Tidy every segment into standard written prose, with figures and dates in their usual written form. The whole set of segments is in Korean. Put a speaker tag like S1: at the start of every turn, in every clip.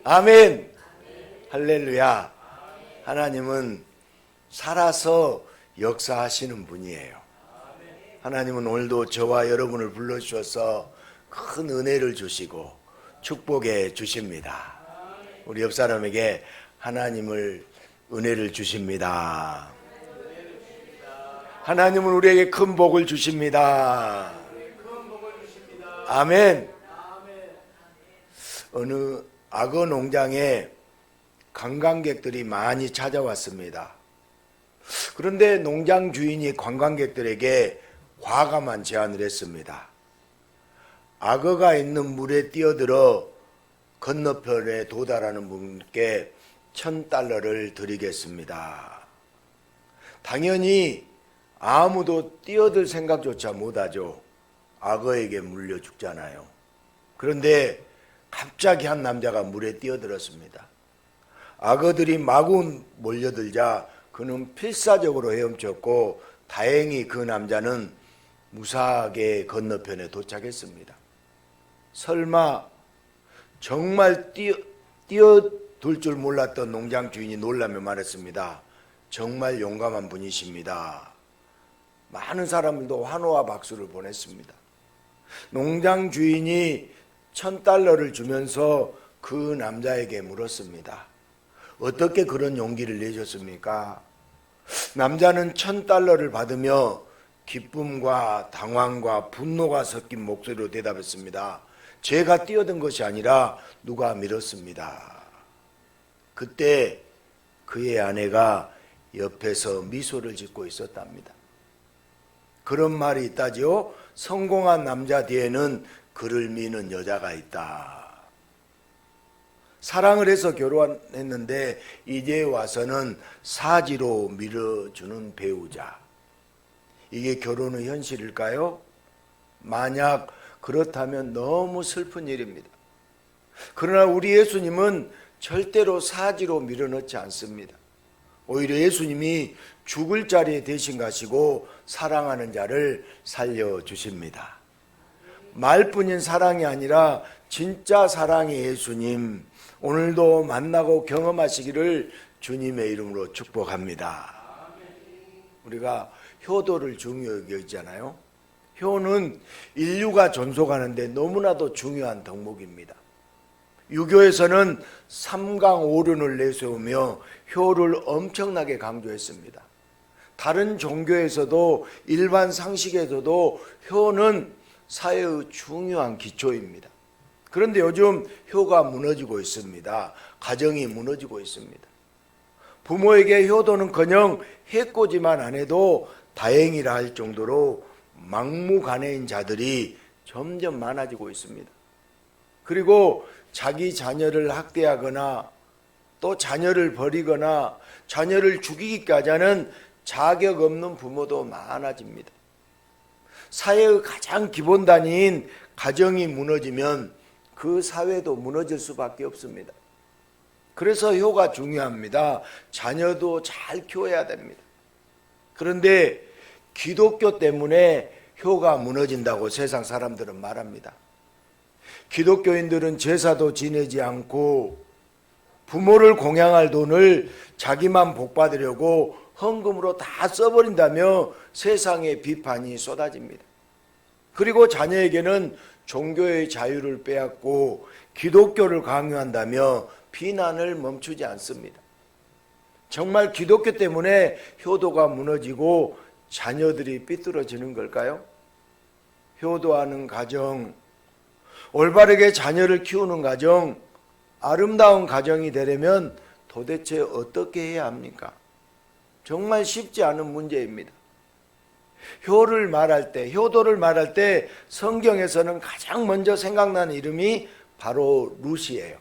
S1: 아멘. 할렐루야. 하나님은 살아서 역사하시는 분이에요. 하나님은 오늘도 저와 여러분을 불러주셔서 큰 은혜를 주시고 축복해 주십니다. 우리 옆 사람에게 하나님을 은혜를 주십니다. 하나님은 우리에게 큰 복을 주십니다. 아멘. 어느 악어 농장에 관광객들이 많이 찾아왔습니다. 그런데 농장 주인이 관광객들에게 과감한 제안을 했습니다. 악어가 있는 물에 뛰어들어 건너편에 도달하는 분께 $1,000를 드리겠습니다. 당연히 아무도 뛰어들 생각조차 못하죠. 악어에게 물려 죽잖아요. 그런데 갑자기 한 남자가 물에 뛰어들었습니다. 악어들이 마구 몰려들자 그는 필사적으로 헤엄쳤고 다행히 그 남자는 무사하게 건너편에 도착했습니다. 설마 정말 뛰어들 줄 몰랐던 농장 주인이 놀라며 말했습니다. 정말 용감한 분이십니다. 많은 사람들도 환호와 박수를 보냈습니다. 농장 주인이 $1,000를 주면서 그 남자에게 물었습니다. 어떻게 그런 용기를 내셨습니까? 남자는 $1,000를 받으며 기쁨과 당황과 분노가 섞인 목소리로 대답했습니다. 제가 뛰어든 것이 아니라 누가 밀었습니다. 그때 그의 아내가 옆에서 미소를 짓고 있었답니다. 그런 말이 있다지요. 성공한 남자 뒤에는 그를 미는 여자가 있다. 사랑을 해서 결혼했는데 이제 와서는 사지로 밀어주는 배우자. 이게 결혼의 현실일까요? 만약 그렇다면 너무 슬픈 일입니다. 그러나 우리 예수님은 절대로 사지로 밀어넣지 않습니다. 오히려 예수님이 죽을 자리에 대신 가시고 사랑하는 자를 살려주십니다. 말뿐인 사랑이 아니라 진짜 사랑의 예수님, 오늘도 만나고 경험하시기를 주님의 이름으로 축복합니다. 우리가 효도를 중요하게 여기잖아요. 효는 인류가 존속하는데 너무나도 중요한 덕목입니다. 유교에서는 삼강오륜을 내세우며 효를 엄청나게 강조했습니다. 다른 종교에서도 일반 상식에서도 효는 사회의 중요한 기초입니다. 그런데 요즘 효가 무너지고 있습니다. 가정이 무너지고 있습니다. 부모에게 효도는커녕 해코지만 안 해도 다행이라 할 정도로 막무가내인 자들이 점점 많아지고 있습니다. 그리고 자기 자녀를 학대하거나 또 자녀를 버리거나 자녀를 죽이기까지 하는 자격 없는 부모도 많아집니다. 사회의 가장 기본 단위인 가정이 무너지면 그 사회도 무너질 수밖에 없습니다. 그래서 효가 중요합니다. 자녀도 잘 키워야 됩니다. 그런데 기독교 때문에 효가 무너진다고 세상 사람들은 말합니다. 기독교인들은 제사도 지내지 않고 부모를 공양할 돈을 자기만 복받으려고 헌금으로 다 써버린다며 세상에 비판이 쏟아집니다. 그리고 자녀에게는 종교의 자유를 빼앗고 기독교를 강요한다며 비난을 멈추지 않습니다. 정말 기독교 때문에 효도가 무너지고 자녀들이 삐뚤어지는 걸까요? 효도하는 가정, 올바르게 자녀를 키우는 가정, 아름다운 가정이 되려면 도대체 어떻게 해야 합니까? 정말 쉽지 않은 문제입니다. 효도를 말할 때 성경에서는 가장 먼저 생각나는 이름이 바로 룻이에요.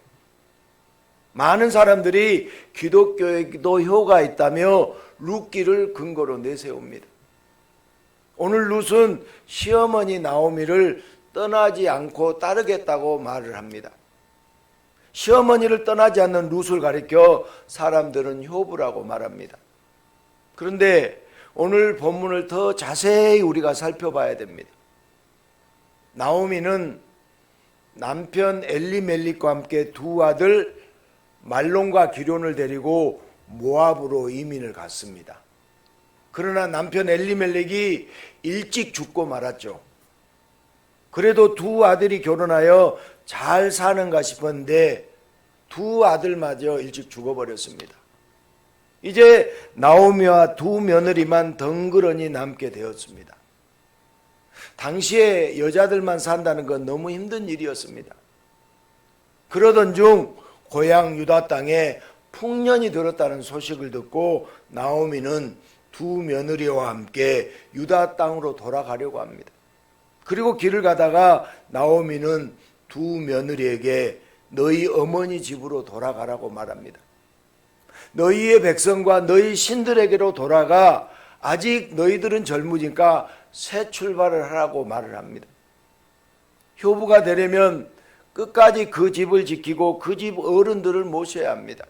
S1: 많은 사람들이 기독교에도 효가 있다며 룻기를 근거로 내세웁니다. 오늘 룻은 시어머니 나오미를 떠나지 않고 따르겠다고 말을 합니다. 시어머니를 떠나지 않는 룻을 가리켜 사람들은 효부라고 말합니다. 그런데 오늘 본문을 더 자세히 우리가 살펴봐야 됩니다. 나오미는 남편 엘리멜릭과 함께 두 아들 말론과 기론을 데리고 모압으로 이민을 갔습니다. 그러나 남편 엘리멜렉이 일찍 죽고 말았죠. 그래도 두 아들이 결혼하여 잘 사는가 싶었는데 두 아들마저 일찍 죽어버렸습니다. 이제 나오미와 두 며느리만 덩그러니 남게 되었습니다. 당시에 여자들만 산다는 건 너무 힘든 일이었습니다. 그러던 중 고향 유다 땅에 풍년이 들었다는 소식을 듣고 나오미는 두 며느리와 함께 유다 땅으로 돌아가려고 합니다. 그리고 길을 가다가 나오미는 두 며느리에게 너희 어머니 집으로 돌아가라고 말합니다. 너희의 백성과 너희 신들에게로 돌아가 아직 너희들은 젊으니까 새 출발을 하라고 말을 합니다. 효부가 되려면 끝까지 그 집을 지키고 그 집 어른들을 모셔야 합니다.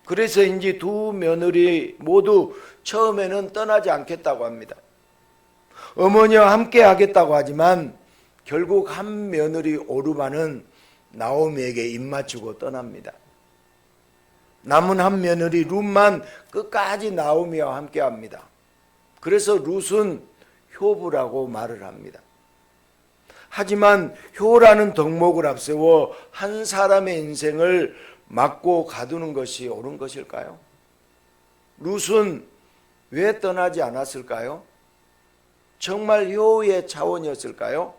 S1: 그래서인지 두 며느리 모두 처음에는 떠나지 않겠다고 합니다. 어머니와 함께 하겠다고 하지만 결국 한 며느리 오르바는 나오미에게 입맞추고 떠납니다. 남은 한 며느리 룻만 끝까지 나오미와 함께 합니다. 그래서 룻은 효부라고 말을 합니다. 하지만 효라는 덕목을 앞세워 한 사람의 인생을 막고 가두는 것이 옳은 것일까요? 룻은 왜 떠나지 않았을까요? 정말 효의 차원이었을까요?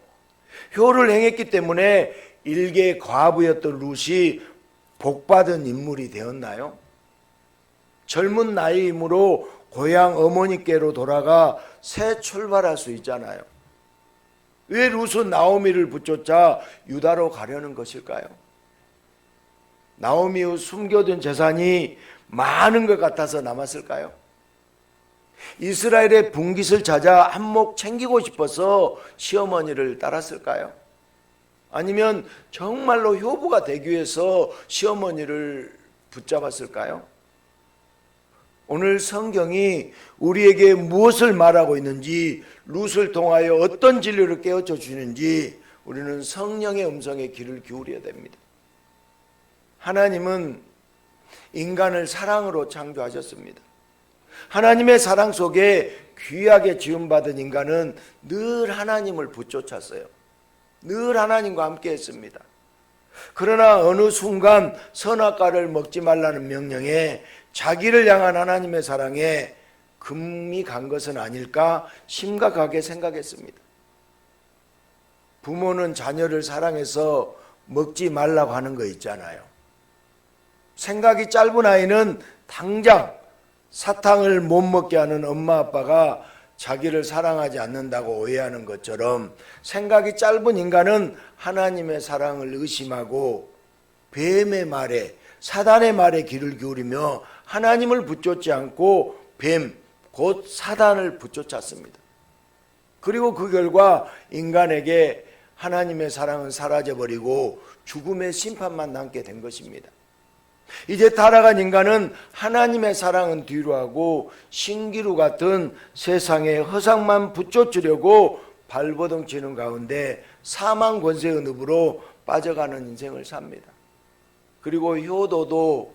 S1: 효를 행했기 때문에 일개 과부였던 룻이 복받은 인물이 되었나요? 젊은 나이이므로 고향 어머니께로 돌아가 새 출발할 수 있잖아요. 왜 룻은 나오미를 붙쫓아 유다로 가려는 것일까요? 나오미의 숨겨둔 재산이 많은 것 같아서 남았을까요? 이스라엘의 분깃을 찾아 한몫 챙기고 싶어서 시어머니를 따랐을까요? 아니면 정말로 효부가 되기 위해서 시어머니를 붙잡았을까요? 오늘 성경이 우리에게 무엇을 말하고 있는지, 룻을 통하여 어떤 진리를 깨우쳐 주는지 우리는 성령의 음성에 귀를 기울여야 됩니다. 하나님은 인간을 사랑으로 창조하셨습니다. 하나님의 사랑 속에 귀하게 지음받은 인간은 늘 하나님을 붙쫓았어요. 늘 하나님과 함께 했습니다. 그러나 어느 순간 선악과를 먹지 말라는 명령에 자기를 향한 하나님의 사랑에 금이 간 것은 아닐까 심각하게 생각했습니다. 부모는 자녀를 사랑해서 먹지 말라고 하는 거 있잖아요. 생각이 짧은 아이는 당장 사탕을 못 먹게 하는 엄마 아빠가 자기를 사랑하지 않는다고 오해하는 것처럼 생각이 짧은 인간은 하나님의 사랑을 의심하고 뱀의 말에, 사단의 말에 귀를 기울이며 하나님을 붙쫓지 않고 뱀, 곧 사단을 붙쫓았습니다. 그리고 그 결과 인간에게 하나님의 사랑은 사라져버리고 죽음의 심판만 남게 된 것입니다. 이제 타락한 인간은 하나님의 사랑은 뒤로하고 신기루 같은 세상의 허상만 붙여주려고 발버둥 치는 가운데 사망 권세의 늪으로 빠져가는 인생을 삽니다. 그리고 효도도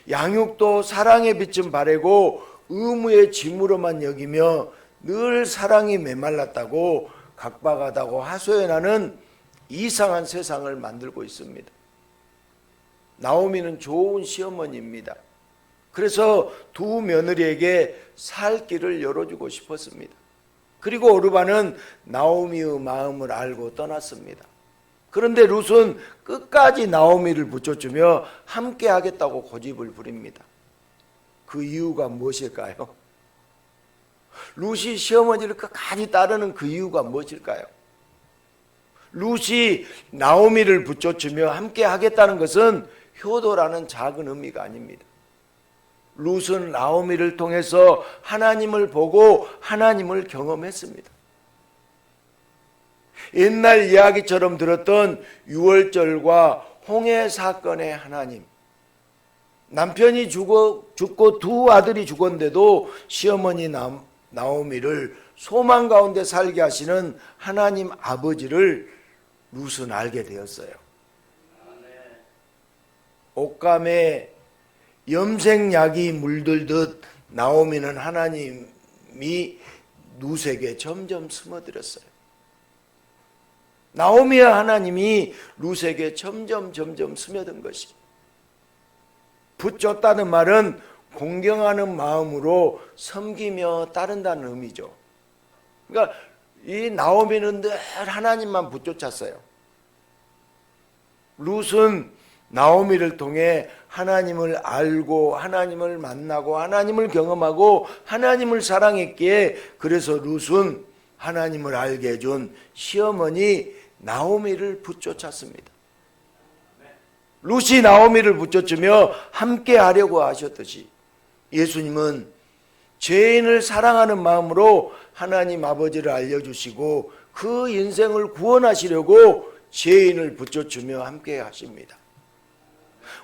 S1: 양육도 사랑의 빛은 바래고 의무의 짐으로만 여기며 늘 사랑이 메말랐다고 각박하다고 하소연하는 이상한 세상을 만들고 있습니다. 나오미는 좋은 시어머니입니다. 그래서 두 며느리에게 살 길을 열어주고 싶었습니다. 그리고 오르바는 나오미의 마음을 알고 떠났습니다. 그런데 룻은 끝까지 나오미를 붙여주며 함께 하겠다고 고집을 부립니다. 그 이유가 무엇일까요? 룻이 시어머니를 끝까지 따르는 그 이유가 무엇일까요? 룻이 나오미를 붙여주며 함께 하겠다는 것은 효도라는 작은 의미가 아닙니다. 룻은 나오미를 통해서 하나님을 보고 하나님을 경험했습니다. 옛날 이야기처럼 들었던 유월절과 홍해 사건의 하나님, 남편이 죽고 두 아들이 죽었는데도 시어머니 나오미를 소망 가운데 살게 하시는 하나님 아버지를 룻은 알게 되었어요. 옷감에 염색약이 물들듯 나오미는 하나님이 룻에게 점점 스며들었어요. 나오미와 하나님이 룻에게 점점 스며든 것이, 붙잡다는 말은 공경하는 마음으로 섬기며 따른다는 의미죠. 그러니까 이 나오미는 늘 하나님만 붙쫓았어요. 룻은 나오미를 통해 하나님을 알고 하나님을 만나고 하나님을 경험하고 하나님을 사랑했기에, 그래서 룻은 하나님을 알게 해준 시어머니 나오미를 붙쫓았습니다. 룻이 나오미를 붙쫓으며 함께 하려고 하셨듯이 예수님은 죄인을 사랑하는 마음으로 하나님 아버지를 알려주시고 그 인생을 구원하시려고 죄인을 붙쫓으며 함께 하십니다.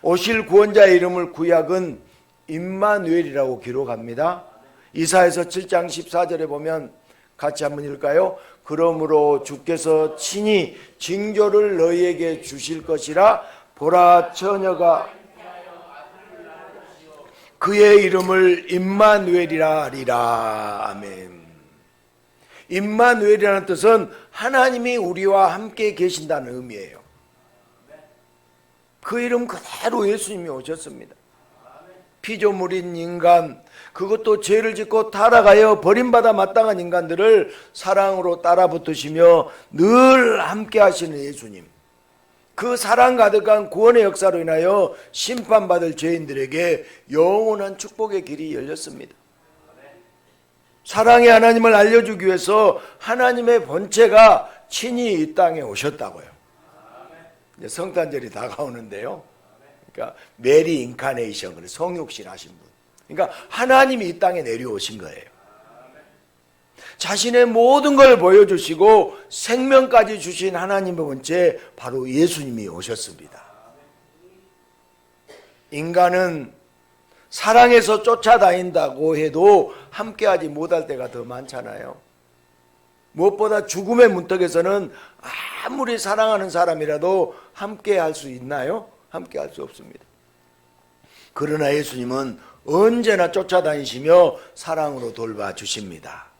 S1: 오실 구원자의 이름을 구약은 임마누엘이라고 기록합니다. 이사야서 7장 14절에 보면 같이 한번 읽을까요? 그러므로 주께서 친히 징조를 너희에게 주실 것이라. 보라, 처녀가 그의 이름을 임마누엘이라 하리라. 아멘. 임마누엘이라는 뜻은 하나님이 우리와 함께 계신다는 의미예요. 그 이름 그대로 예수님이 오셨습니다. 피조물인 인간, 그것도 죄를 짓고 타락하여 버림받아 마땅한 인간들을 사랑으로 따라붙으시며 늘 함께 하시는 예수님, 그 사랑 가득한 구원의 역사로 인하여 심판받을 죄인들에게 영원한 축복의 길이 열렸습니다. 사랑의 하나님을 알려주기 위해서 하나님의 본체가 친히 이 땅에 오셨다고요. 이제 성탄절이 다가오는데요. 그러니까 메리 인카네이션, 성육신 하신 분. 그러니까 하나님이 이 땅에 내려오신 거예요. 자신의 모든 걸 보여주시고 생명까지 주신 하나님의 본체, 바로 예수님이 오셨습니다. 인간은 사랑해서 쫓아다닌다고 해도 함께하지 못할 때가 더 많잖아요. 무엇보다 죽음의 문턱에서는 아무리 사랑하는 사람이라도 함께할 수 있나요? 함께할 수 없습니다. 그러나 예수님은 언제나 쫓아다니시며 사랑으로 돌봐주십니다.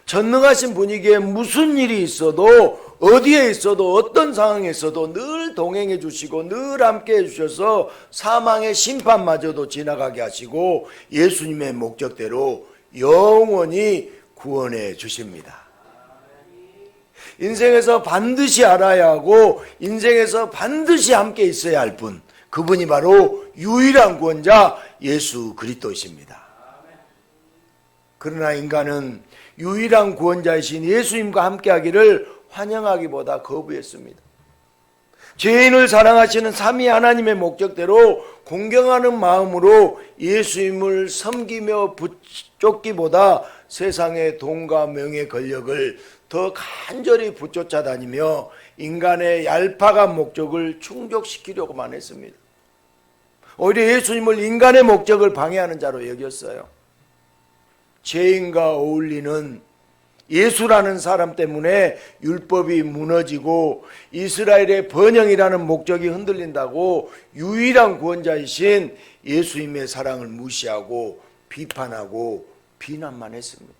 S1: 전능하신 분이기에 무슨 일이 있어도, 어디에 있어도, 어떤 상황에 있어도 늘 동행해 주시고 늘 함께 해 주셔서 사망의 심판마저도 지나가게 하시고 예수님의 목적대로 영원히 구원해 주십니다. 인생에서 반드시 알아야 하고 인생에서 반드시 함께 있어야 할 분, 그분이 바로 유일한 구원자 예수 그리스도이십니다. 그러나 인간은 유일한 구원자이신 예수님과 함께하기를 환영하기보다 거부했습니다. 죄인을 사랑하시는 삼위 하나님의 목적대로 공경하는 마음으로 예수님을 섬기며 붙쫓기보다 세상의 돈과 명예, 권력을 더 간절히 붙쫓아 다니며 인간의 얄팍한 목적을 충족시키려고만 했습니다. 오히려 예수님을 인간의 목적을 방해하는 자로 여겼어요. 죄인과 어울리는 예수라는 사람 때문에 율법이 무너지고 이스라엘의 번영이라는 목적이 흔들린다고 유일한 구원자이신 예수님의 사랑을 무시하고 비판하고 비난만 했습니다.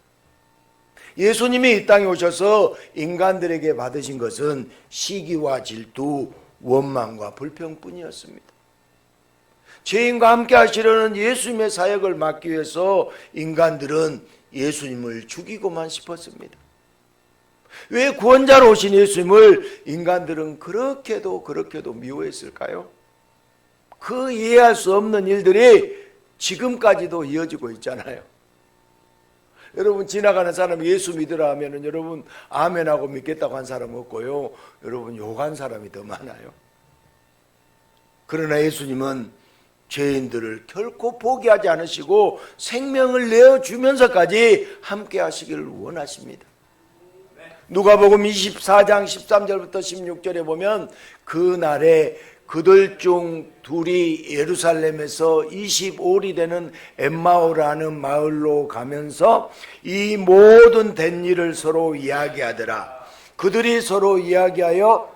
S1: 예수님이 이 땅에 오셔서 인간들에게 받으신 것은 시기와 질투, 원망과 불평뿐이었습니다. 죄인과 함께 하시려는 예수님의 사역을 막기 위해서 인간들은 예수님을 죽이고만 싶었습니다. 왜 구원자로 오신 예수님을 인간들은 그렇게도 미워했을까요? 그 이해할 수 없는 일들이 지금까지도 이어지고 있잖아요. 여러분, 지나가는 사람이 예수 믿으라 하면은 여러분 아멘하고 믿겠다고 한 사람 없고요, 여러분 욕한 사람이 더 많아요. 그러나 예수님은 죄인들을 결코 포기하지 않으시고 생명을 내어주면서까지 함께 하시기를 원하십니다. 누가복음 24장 13절부터 16절에 보면 그날에 그들 중 둘이 예루살렘에서 25里되는 엠마오라는 마을로 가면서 이 모든 된 일을 서로 이야기하더라. 그들이 서로 이야기하여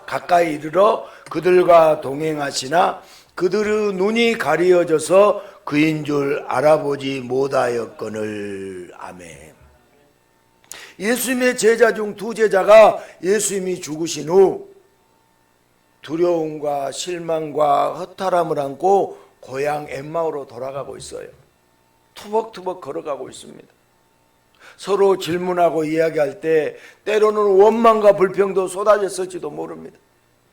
S1: 가까이 이르러 그들과 동행하시나 그들의 눈이 가리어져서 그인 줄 알아보지 못하였거늘. 아멘. 예수님의 제자 중 두 제자가 예수님이 죽으신 후 두려움과 실망과 허탈함을 안고 고향 엠마오로 돌아가고 있어요. 투벅투벅 걸어가고 있습니다. 서로 질문하고 이야기할 때 때로는 원망과 불평도 쏟아졌을지도 모릅니다.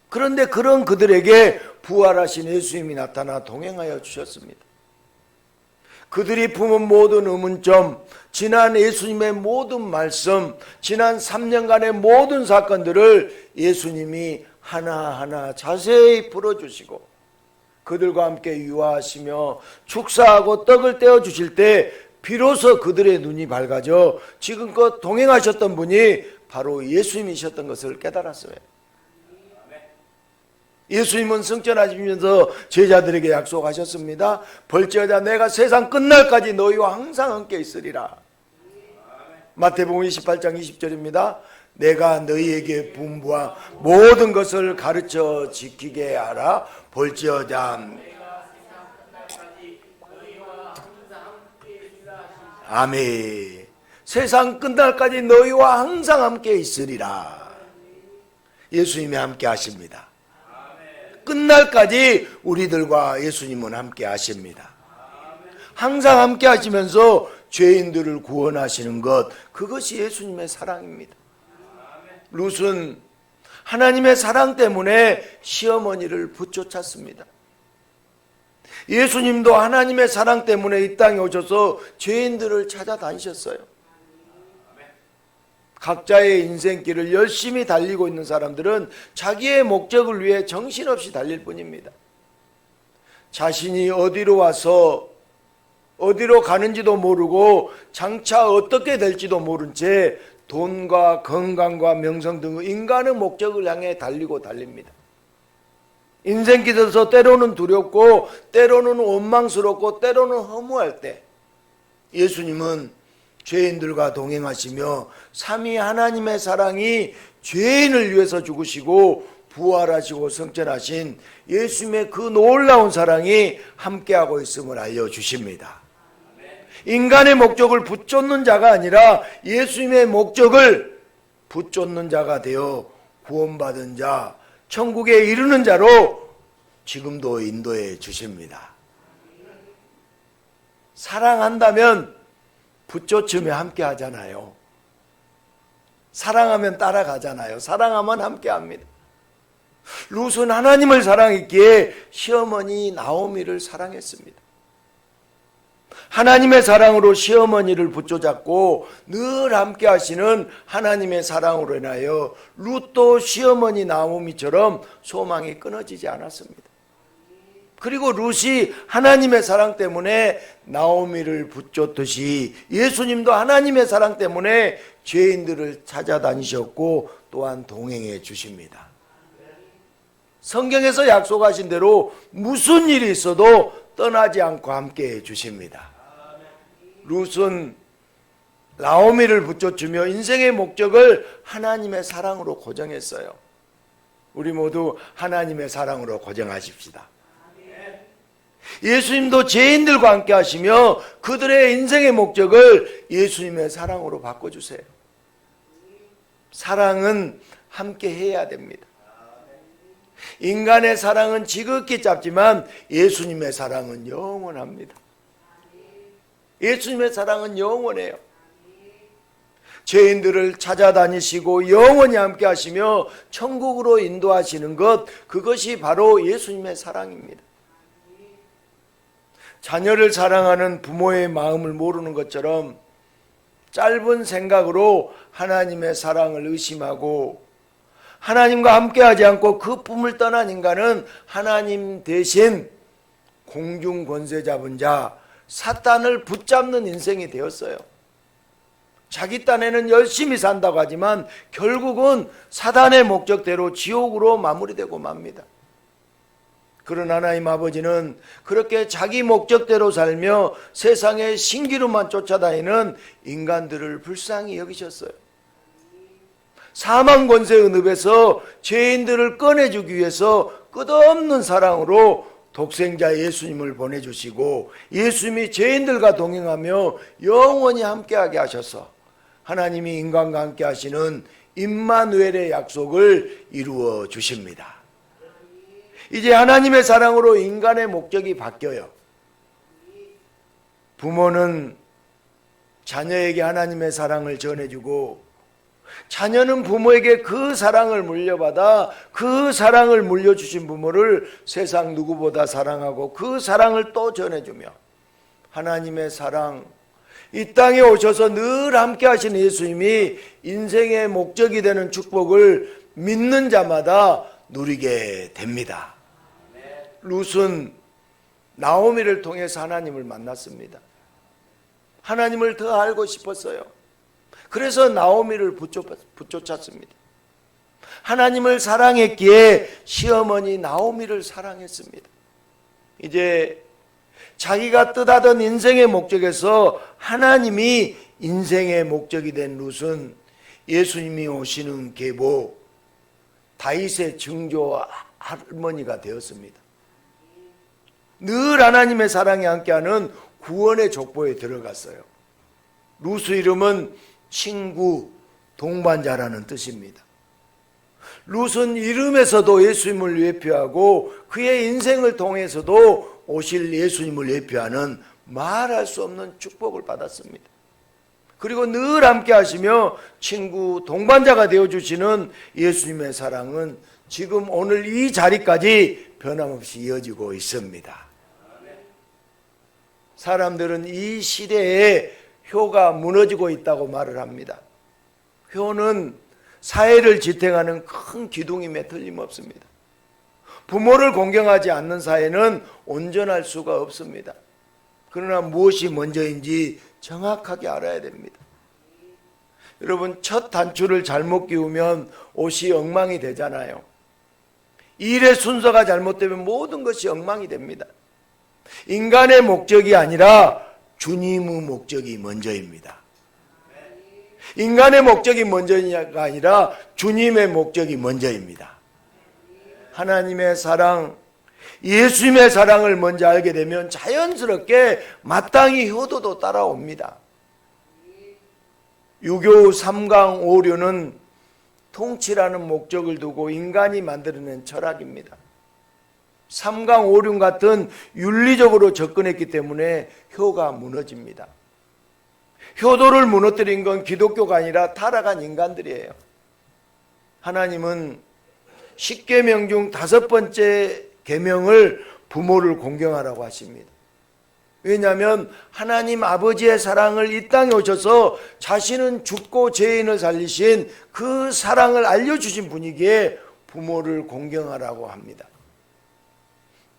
S1: 그런데 그런 그들에게 부활하신 예수님이 나타나 동행하여 주셨습니다. 그들이 품은 모든 의문점, 지난 예수님의 모든 말씀, 지난 3년간의 모든 사건들을 예수님이 하나하나 자세히 풀어주시고 그들과 함께 유화하시며 축사하고 떡을 떼어주실 때 비로소 그들의 눈이 밝아져 지금껏 동행하셨던 분이 바로 예수님이셨던 것을 깨달았어요. 예수님은 승천하시면서 제자들에게 약속하셨습니다. 벌지어다 내가 세상 끝날까지 너희와 항상 함께 있으리라. 마태복음 28장 20절입니다. 내가 너희에게 분부한 모든 것을 가르쳐 지키게 하라. 볼지어다. 아멘. 세상 끝날까지 너희와 항상 함께 있으리라. 예수님이 함께 하십니다. 끝날까지 우리들과 예수님은 함께 하십니다. 항상 함께 하시면서 죄인들을 구원하시는 것, 그것이 예수님의 사랑입니다. 룻은 하나님의 사랑 때문에 시어머니를 붙쫓았습니다. 예수님도 하나님의 사랑 때문에 이 땅에 오셔서 죄인들을 찾아다니셨어요. 각자의 인생길을 열심히 달리고 있는 사람들은 자기의 목적을 위해 정신없이 달릴 뿐입니다. 자신이 어디로 와서 어디로 가는지도 모르고 장차 어떻게 될지도 모른 채 돈과 건강과 명성 등의 인간의 목적을 향해 달립니다. 인생길에서 때로는 두렵고 때로는 원망스럽고 때로는 허무할 때 예수님은 죄인들과 동행하시며 삼위 하나님의 사랑이 죄인을 위해서 죽으시고 부활하시고 승천하신 예수님의 그 놀라운 사랑이 함께하고 있음을 알려주십니다. 인간의 목적을 붙쫓는 자가 아니라 예수님의 목적을 붙쫓는 자가 되어 구원받은 자, 천국에 이르는 자로 지금도 인도해 주십니다. 사랑한다면 붙쫓으며 함께 하잖아요. 사랑하면 따라가잖아요. 사랑하면 함께 합니다. 룻은 하나님을 사랑했기에 시어머니 나오미를 사랑했습니다. 하나님의 사랑으로 시어머니를 붙잡고 늘 함께 하시는 하나님의 사랑으로 인하여 룻도 시어머니 나오미처럼 소망이 끊어지지 않았습니다. 그리고 룻이 하나님의 사랑 때문에 나오미를 붙잡듯이 예수님도 하나님의 사랑 때문에 죄인들을 찾아다니셨고 또한 동행해 주십니다. 성경에서 약속하신 대로 무슨 일이 있어도 떠나지 않고 함께해 주십니다. 룻은 나오미를 붙여주며 인생의 목적을 하나님의 사랑으로 고정했어요. 우리 모두 하나님의 사랑으로 고정하십시다. 예수님도 죄인들과 함께 하시며 그들의 인생의 목적을 예수님의 사랑으로 바꿔주세요. 사랑은 함께 해야 됩니다. 인간의 사랑은 지극히 짧지만 예수님의 사랑은 영원합니다. 예수님의 사랑은 영원해요. 죄인들을 찾아다니시고 영원히 함께 하시며 천국으로 인도하시는 것, 그것이 바로 예수님의 사랑입니다. 자녀를 사랑하는 부모의 마음을 모르는 것처럼 짧은 생각으로 하나님의 사랑을 의심하고 하나님과 함께하지 않고 그 품을 떠난 인간은 하나님 대신 공중 권세 잡은 자 사탄을 붙잡는 인생이 되었어요. 자기 딴에는 열심히 산다고 하지만 결국은 사단의 목적대로 지옥으로 마무리되고 맙니다. 그런 하나님 아버지는 그렇게 자기 목적대로 살며 세상의 신기루만 쫓아다니는 인간들을 불쌍히 여기셨어요. 사망 권세의 늪에서 죄인들을 꺼내주기 위해서 끝없는 사랑으로 독생자 예수님을 보내주시고 예수님이 죄인들과 동행하며 영원히 함께하게 하셔서 하나님이 인간과 함께 하시는 임마누엘의 약속을 이루어 주십니다. 이제 하나님의 사랑으로 인간의 목적이 바뀌어요. 부모는 자녀에게 하나님의 사랑을 전해주고 자녀는 부모에게 그 사랑을 물려받아 그 사랑을 물려주신 부모를 세상 누구보다 사랑하고 그 사랑을 또 전해주며 하나님의 사랑, 이 땅에 오셔서 늘 함께 하신 예수님이 인생의 목적이 되는 축복을 믿는 자마다 누리게 됩니다. 룻은 나오미를 통해서 하나님을 만났습니다. 하나님을 더 알고 싶었어요. 그래서 나오미를 붙쫓았습니다. 하나님을 사랑했기에 시어머니 나오미를 사랑했습니다. 이제 자기가 뜻하던 인생의 목적에서 하나님이 인생의 목적이 된 룻은 예수님이 오시는 계보 다윗의 증조 할머니가 되었습니다. 늘 하나님의 사랑에 함께하는 구원의 족보에 들어갔어요. 룻의 이름은 친구, 동반자라는 뜻입니다. 룻은 이름에서도 예수님을 예표하고 그의 인생을 통해서도 오실 예수님을 예표하는 말할 수 없는 축복을 받았습니다. 그리고 늘 함께 하시며 친구, 동반자가 되어주시는 예수님의 사랑은 지금 오늘 이 자리까지 변함없이 이어지고 있습니다. 사람들은 이 시대에 효가 무너지고 있다고 말을 합니다. 효는 사회를 지탱하는 큰 기둥임에 틀림없습니다. 부모를 공경하지 않는 사회는 온전할 수가 없습니다. 그러나 무엇이 먼저인지 정확하게 알아야 됩니다. 여러분, 첫 단추를 잘못 끼우면 옷이 엉망이 되잖아요. 일의 순서가 잘못되면 모든 것이 엉망이 됩니다. 인간의 목적이 아니라 주님의 목적이 먼저입니다. 인간의 목적이 먼저가 아니라 주님의 목적이 먼저입니다. 하나님의 사랑, 예수님의 사랑을 먼저 알게 되면 자연스럽게 마땅히 효도도 따라옵니다. 유교 삼강오류는 통치라는 목적을 두고 인간이 만들어낸 철학입니다. 삼강오륜 같은 윤리적으로 접근했기 때문에 효가 무너집니다. 효도를 무너뜨린 건 기독교가 아니라 타락한 인간들이에요. 하나님은 10계명 중 5번째 계명을 부모를 공경하라고 하십니다. 왜냐하면 하나님 아버지의 사랑을 이 땅에 오셔서 자신은 죽고 죄인을 살리신 그 사랑을 알려주신 분이기에 부모를 공경하라고 합니다.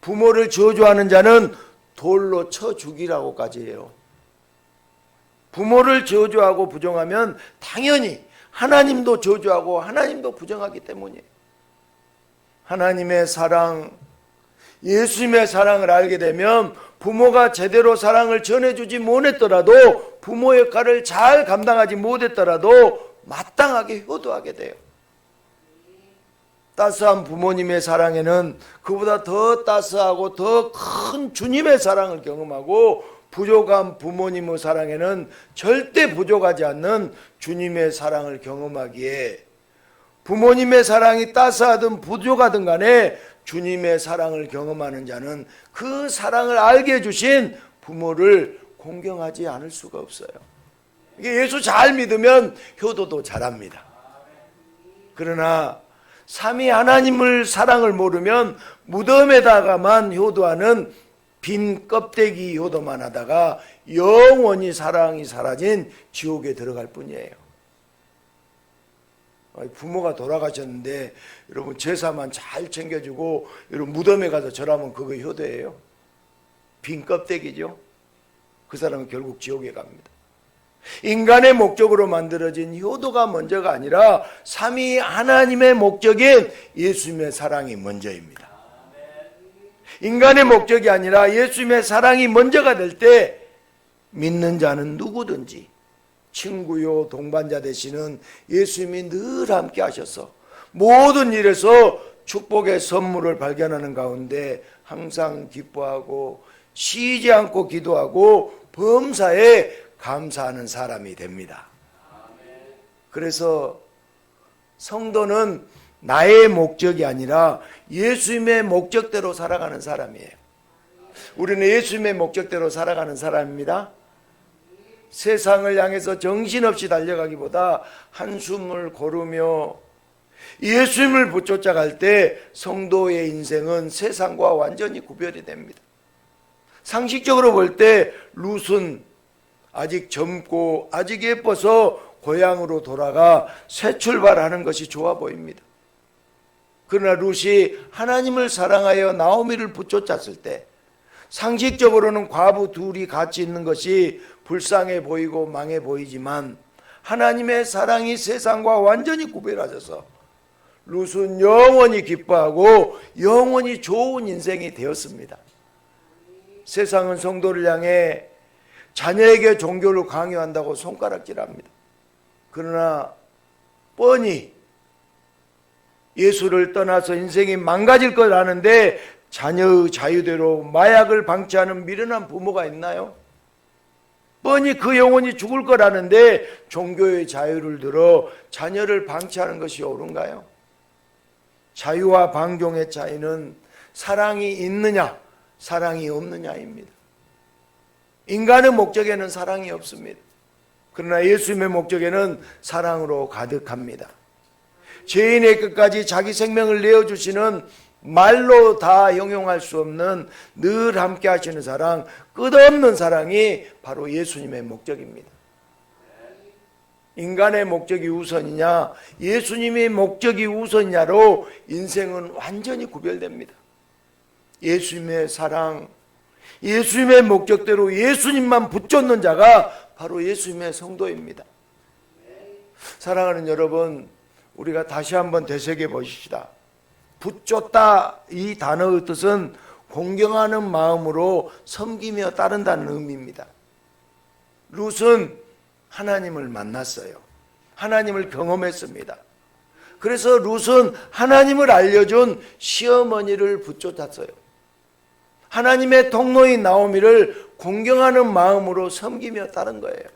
S1: 부모를 저주하는 자는 돌로 쳐 죽이라고까지 해요. 부모를 저주하고 부정하면 당연히 하나님도 저주하고 하나님도 부정하기 때문이에요. 하나님의 사랑, 예수님의 사랑을 알게 되면 부모가 제대로 사랑을 전해주지 못했더라도 부모 역할을 잘 감당하지 못했더라도 마땅하게 효도하게 돼요. 따스한 부모님의 사랑에는 그보다 더 따스하고 더 큰 주님의 사랑을 경험하고 부족한 부모님의 사랑에는 절대 부족하지 않는 주님의 사랑을 경험하기에 부모님의 사랑이 따스하든 부족하든 간에 주님의 사랑을 경험하는 자는 그 사랑을 알게 해주신 부모를 공경하지 않을 수가 없어요. 이게 예수 잘 믿으면 효도도 잘합니다. 그러나 삼위 하나님을 사랑을 모르면 무덤에다가만 효도하는 빈 껍데기 효도만 하다가 영원히 사랑이 사라진 지옥에 들어갈 뿐이에요. 부모가 돌아가셨는데 여러분 제사만 잘 챙겨주고 여러분 무덤에 가서 절하면 그거 효도예요? 빈 껍데기죠. 그 사람은 결국 지옥에 갑니다. 인간의 목적으로 만들어진 효도가 먼저가 아니라 삼위 하나님의 목적인 예수님의 사랑이 먼저입니다. 인간의 목적이 아니라 예수님의 사랑이 먼저가 될 때 믿는 자는 누구든지 친구요 동반자 되시는 예수님이 늘 함께 하셔서 모든 일에서 축복의 선물을 발견하는 가운데 항상 기뻐하고 쉬지 않고 기도하고 범사에 감사하는 사람이 됩니다. 그래서 성도는 나의 목적이 아니라 예수님의 목적대로 살아가는 사람이에요. 우리는 예수님의 목적대로 살아가는 사람입니다. 세상을 향해서 정신없이 달려가기보다 한숨을 고르며 예수님을 붙쫓아갈 때 성도의 인생은 세상과 완전히 구별이 됩니다. 상식적으로 볼 때 룻은 아직 젊고 아직 예뻐서 고향으로 돌아가 새 출발하는 것이 좋아 보입니다. 그러나 룻이 하나님을 사랑하여 나오미를 붙쫓았을 때 상식적으로는 과부 둘이 같이 있는 것이 불쌍해 보이고 망해 보이지만 하나님의 사랑이 세상과 완전히 구별하셔서 룻은 영원히 기뻐하고 영원히 좋은 인생이 되었습니다. 세상은 성도를 향해 자녀에게 종교를 강요한다고 손가락질합니다. 그러나 뻔히 예수를 떠나서 인생이 망가질 걸 아는데 자녀의 자유대로 마약을 방치하는 미련한 부모가 있나요? 뻔히 그 영혼이 죽을 걸 아는데 종교의 자유를 들어 자녀를 방치하는 것이 옳은가요? 자유와 방종의 차이는 사랑이 있느냐 사랑이 없느냐입니다. 인간의 목적에는 사랑이 없습니다. 그러나 예수님의 목적에는 사랑으로 가득합니다. 죄인의 끝까지 자기 생명을 내어주시는 말로 다 형용할 수 없는 늘 함께 하시는 사랑, 끝없는 사랑이 바로 예수님의 목적입니다. 인간의 목적이 우선이냐 예수님의 목적이 우선이냐로 인생은 완전히 구별됩니다. 예수님의 사랑, 예수님의 목적대로 예수님만 붙잡는 자가 바로 예수님의 성도입니다. 사랑하는 여러분, 우리가 다시 한번 되새겨 보십시다. 붙잡다 이 단어의 뜻은 공경하는 마음으로 섬기며 따른다는 의미입니다. 룻은 하나님을 만났어요. 하나님을 경험했습니다. 그래서 룻은 하나님을 알려준 시어머니를 붙잡았어요. 하나님의 통로인 나오미를 공경하는 마음으로 섬기며 따른 거예요.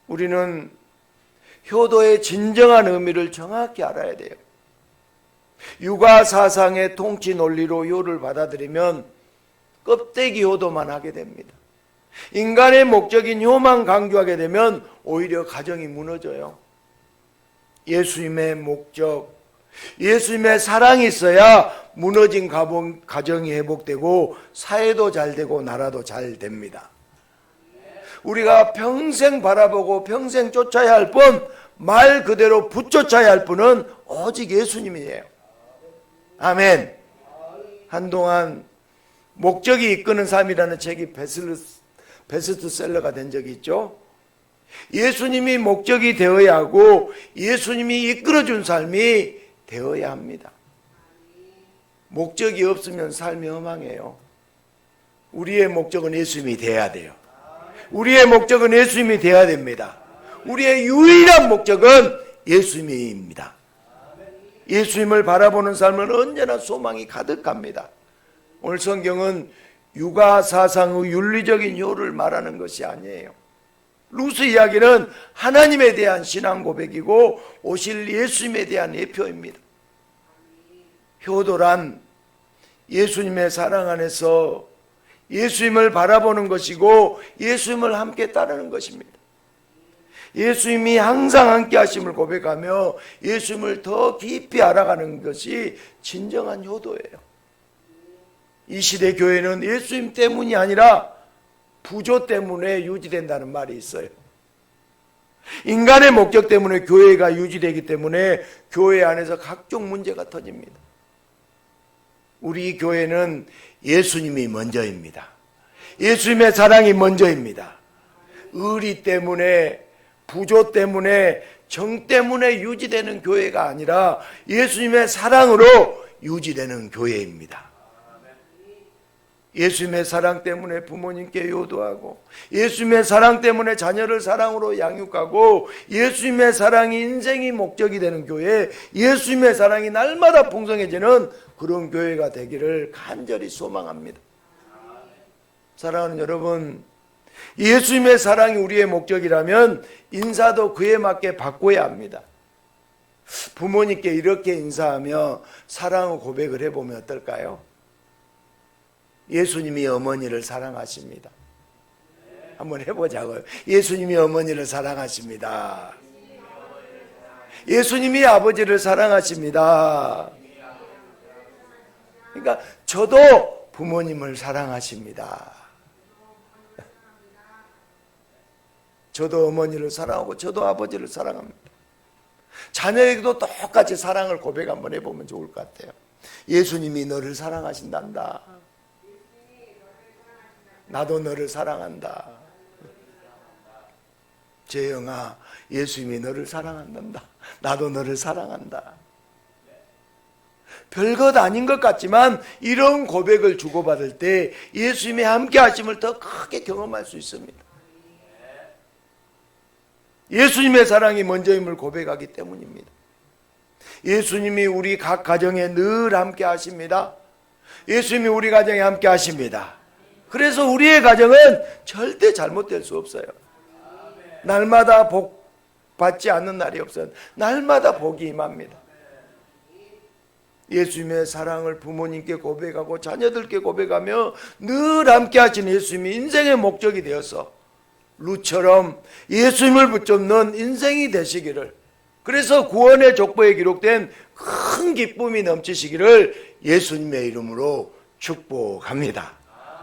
S1: 우리는 효도의 진정한 의미를 정확히 알아야 돼요. 육아 사상의 통치 논리로 효를 받아들이면 껍데기 효도만 하게 됩니다. 인간의 목적인 효만 강조하게 되면 오히려 가정이 무너져요. 예수님의 목적, 예수님의 사랑이 있어야 무너진 가정이 회복되고 사회도 잘 되고 나라도 잘 됩니다. 우리가 평생 바라보고 평생 쫓아야 할 분, 말 그대로 붙쫓아야 할 분은 오직 예수님이에요. 아멘. 한동안 목적이 이끄는 삶이라는 책이 베스트셀러가 된 적이 있죠. 예수님이 목적이 되어야 하고 예수님이 이끌어준 삶이 되어야 합니다. 목적이 없으면 삶이 험황해요. 우리의 목적은 예수님이 되어야 돼요. 우리의 목적은 예수님이 되어야 됩니다. 우리의 유일한 목적은 예수님입니다. 예수님을 바라보는 삶은 언제나 소망이 가득합니다. 오늘 성경은 육아 사상의 윤리적인 효를 말하는 것이 아니에요. 룻의 이야기는 하나님에 대한 신앙 고백이고 오실 예수님에 대한 예표입니다. 효도란 예수님의 사랑 안에서 예수님을 바라보는 것이고 예수님을 함께 따르는 것입니다. 예수님이 항상 함께 하심을 고백하며 예수님을 더 깊이 알아가는 것이 진정한 효도예요. 이 시대 교회는 예수님 때문이 아니라 부조 때문에 유지된다는 말이 있어요. 인간의 목적 때문에 교회가 유지되기 때문에 교회 안에서 각종 문제가 터집니다. 우리 교회는 예수님이 먼저입니다. 예수님의 사랑이 먼저입니다. 의리 때문에, 부조 때문에, 정 때문에 유지되는 교회가 아니라 예수님의 사랑으로 유지되는 교회입니다. 예수님의 사랑 때문에 부모님께 효도하고, 예수님의 사랑 때문에 자녀를 사랑으로 양육하고, 예수님의 사랑이 인생이 목적이 되는 교회, 예수님의 사랑이 날마다 풍성해지는 그런 교회가 되기를 간절히 소망합니다. 사랑하는 여러분, 예수님의 사랑이 우리의 목적이라면 인사도 그에 맞게 바꿔야 합니다. 부모님께 이렇게 인사하며 사랑의 고백을 해보면 어떨까요? 예수님이 어머니를 사랑하십니다. 한번 해보자고요. 예수님이 어머니를 사랑하십니다. 예수님이 아버지를 사랑하십니다. 그러니까 저도 부모님을 사랑하십니다. 저도 어머니를 사랑하고 저도 아버지를 사랑합니다. 자녀에게도 똑같이 사랑을 고백 한번 해보면 좋을 것 같아요. 예수님이 너를 사랑하신단다. 나도 너를 사랑한다. 재영아, 예수님이 너를 사랑한단다. 나도 너를 사랑한다. 별것 아닌 것 같지만 이런 고백을 주고받을 때 예수님의 함께 하심을 더 크게 경험할 수 있습니다. 예수님의 사랑이 먼저임을 고백하기 때문입니다. 예수님이 우리 각 가정에 늘 함께 하십니다. 예수님이 우리 가정에 함께 하십니다. 그래서 우리의 가정은 절대 잘못될 수 없어요. 날마다 복 받지 않는 날이 없어요. 날마다 복이 임합니다. 예수님의 사랑을 부모님께 고백하고 자녀들께 고백하며 늘 함께 하시는 예수님이 인생의 목적이 되어서 루처럼 예수님을 붙잡는 인생이 되시기를, 그래서 구원의 족보에 기록된 큰 기쁨이 넘치시기를 예수님의 이름으로 축복합니다.